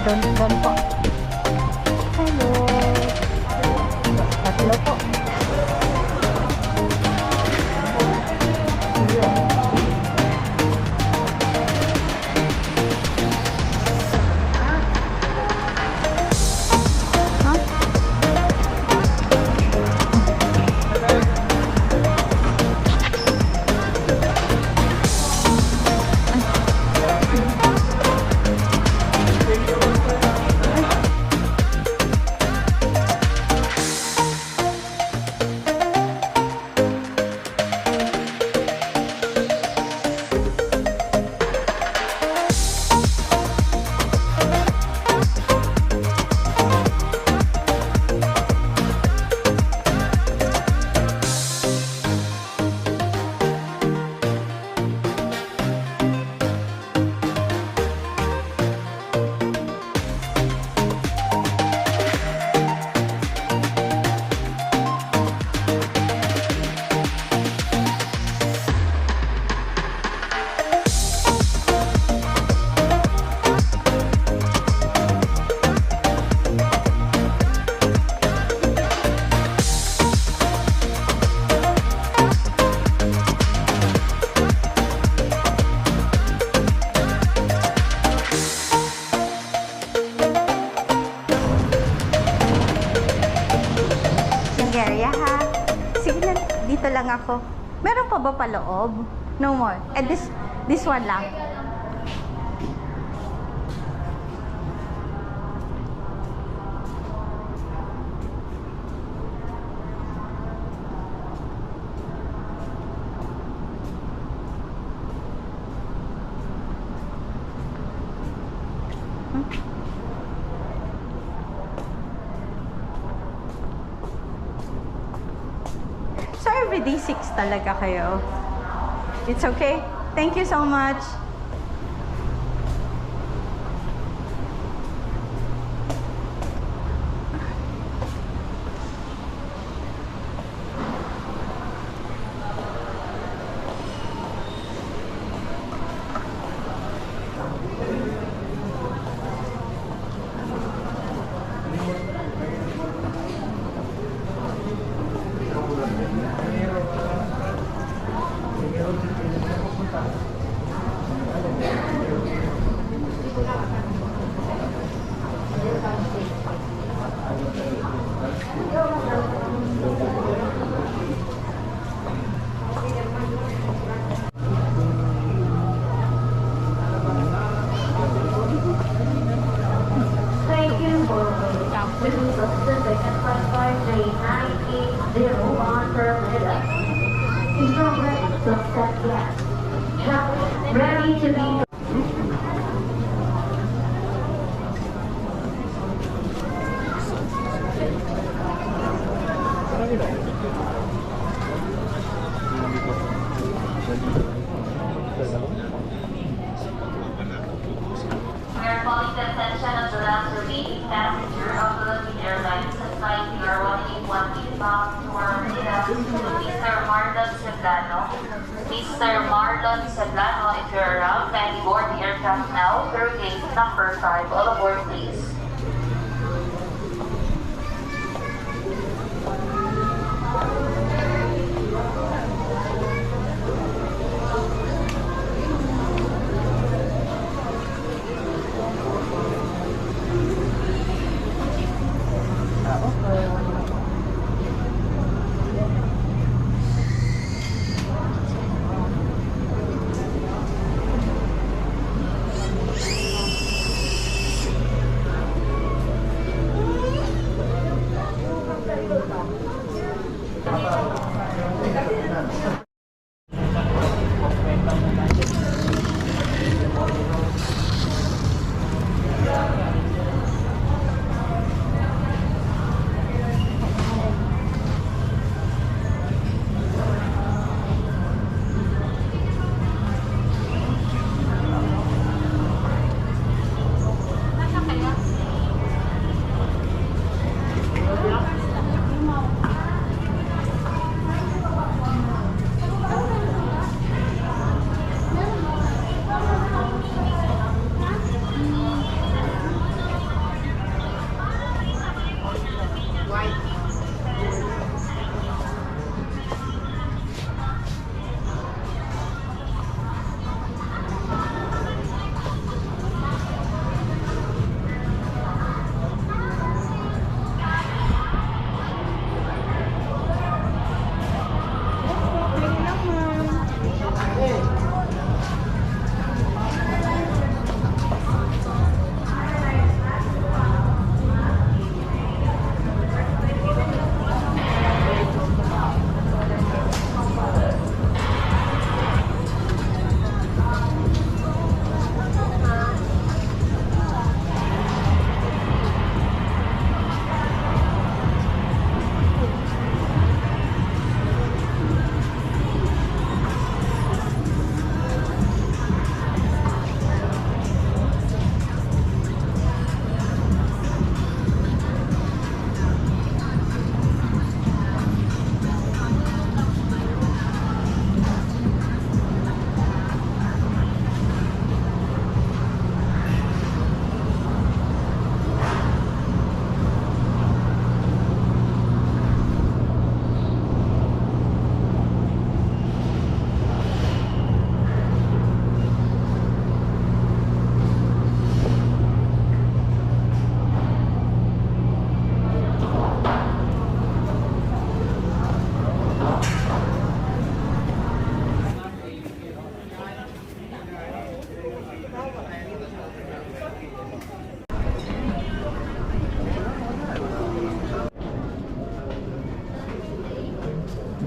Doon po. Hello. Tatlo po. Area ha. Sige na, dito lang ako. Meron pa ba paloob? No more. And this one lang. So everyday 6 talaga kayo. It's okay? Thank you so much. This is Pacific and Flight 9801 per minute. Is not ready to accept yet. Ready to be. We are calling the attention of the last remaining passenger of the Airlines at flight PR 1813 bound to Manila, Mr. Marlon Sedlano. Mr. Marlon Sedlano, if you're around, kindly board the aircraft now through gate number 5. All aboard, please.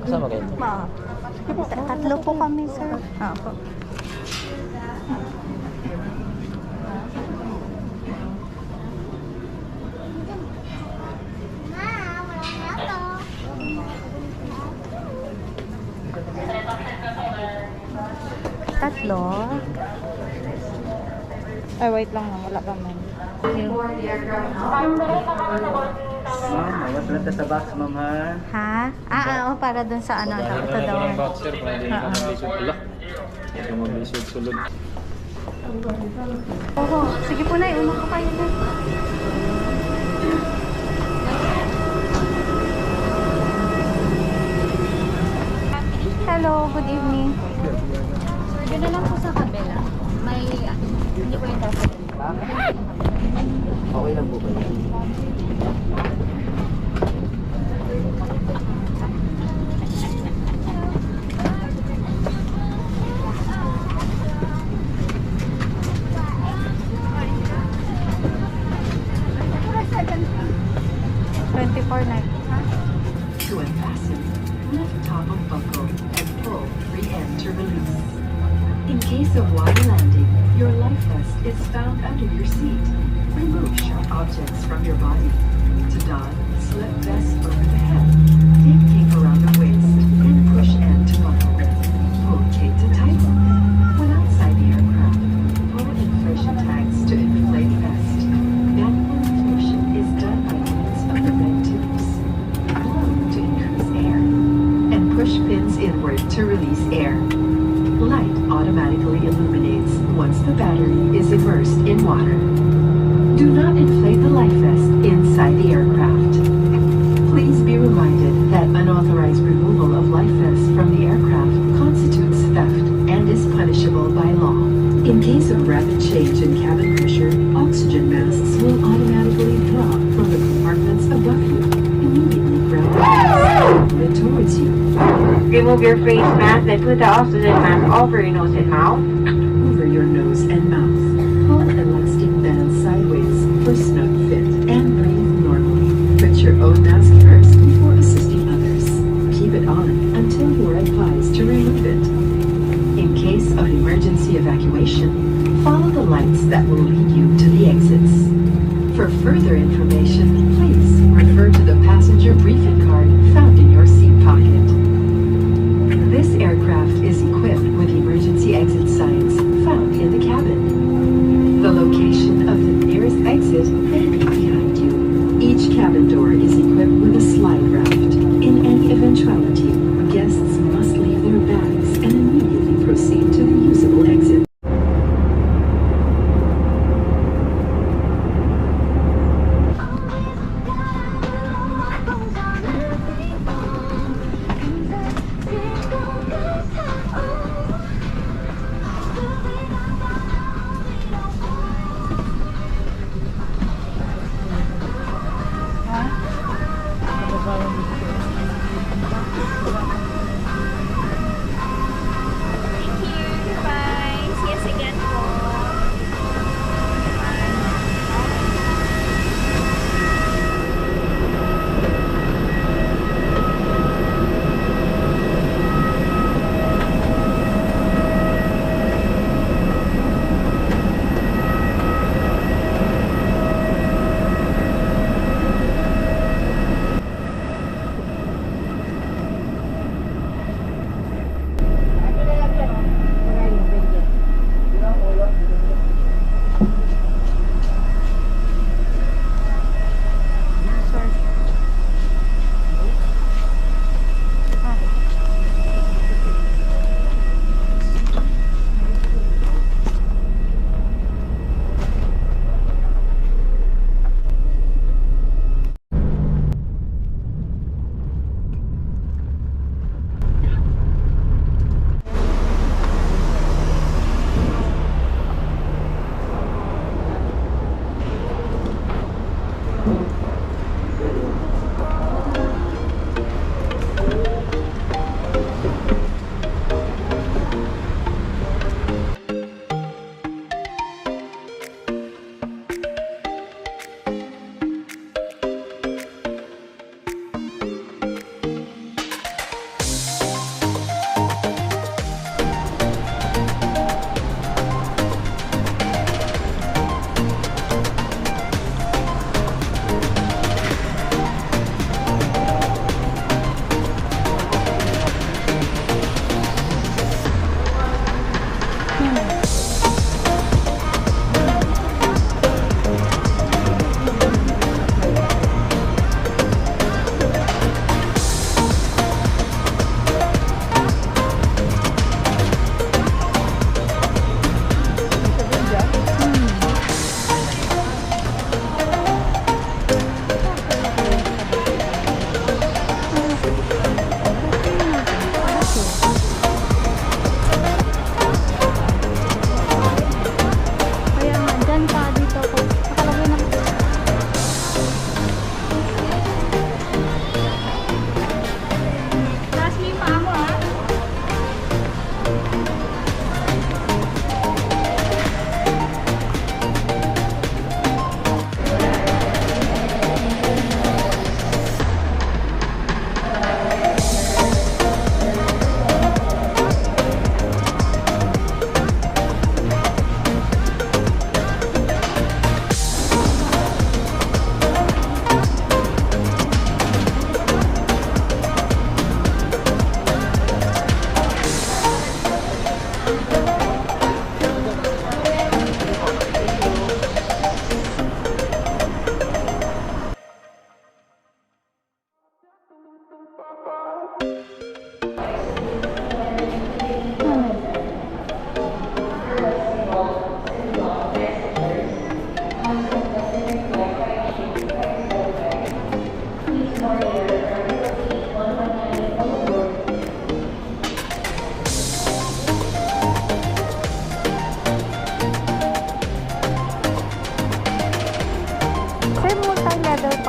Kasama kayo? Tatlo po kami, sir. Po. Tatlo. Ay, wait lang. Wala pa man. Ma'am, awas lang sa box, ma'am ha. Ha? Oo, para dun sa ano. Ito daw. voucher para hindi ka mabisod pala. Hindi ka mabisod sulod. Oo, sige po na. Una ko kayo na. Hello, good evening. Doon na lang po sa kabila. May, hindi ko yung dapat. Okay lang po ba? To unfasten, lift top of buckle and pull free end to release. In case of water landing, your life vest is found under your seat. Remove sharp objects from your body. To don, slip vest over the head. Take cape around the waist and push end to buckle. Pull cape to tighten. When outside the aircraft, pull inflation tags to inflate vest. Manual inflation is done by means of the red tubes. Blow to increase air. And push pins inward to release air. Light automatically illuminates once the battery is immersed in water. Do not inflate the life vest inside the aircraft. Please be reminded that unauthorized removal of life vests from the aircraft constitutes theft and is punishable by law. In case of rapid change in cabin pressure, oxygen masks will automatically drop from the compartments above you. Immediately grab the mask and towards you. Remove your face mask and put the oxygen mask over your nose and mouth. Over your nose and mouth. Pull elastic bands sideways for snug fit and breathe normally. Put your own mask first before assisting others. Keep it on until you are advised to remove it. In case of emergency evacuation, follow the lights that will lead you to the exits. For further information, please refer to the passenger briefing card found in your seat pocket. This aircraft is equipped with emergency exit signs found in the cabin. The location of the nearest exit may be behind you. Each cabin door is equipped with a slide raft. In any eventuality, guests must leave their bags and immediately proceed to the usable exit.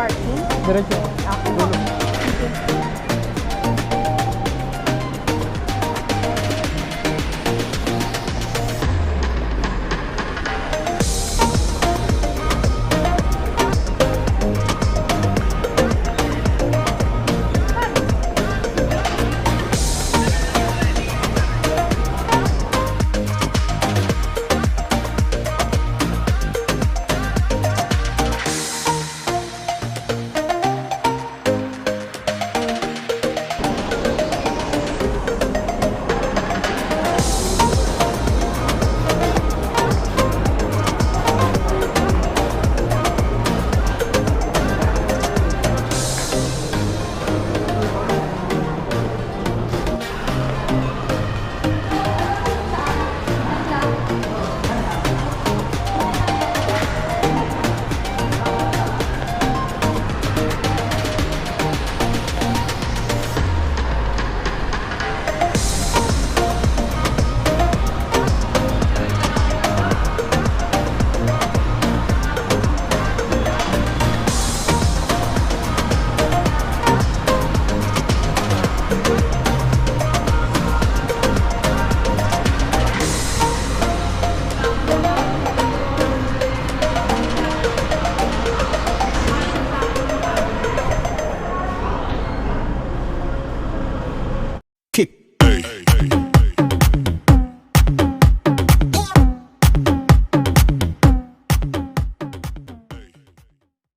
parking? Diretso. Okay.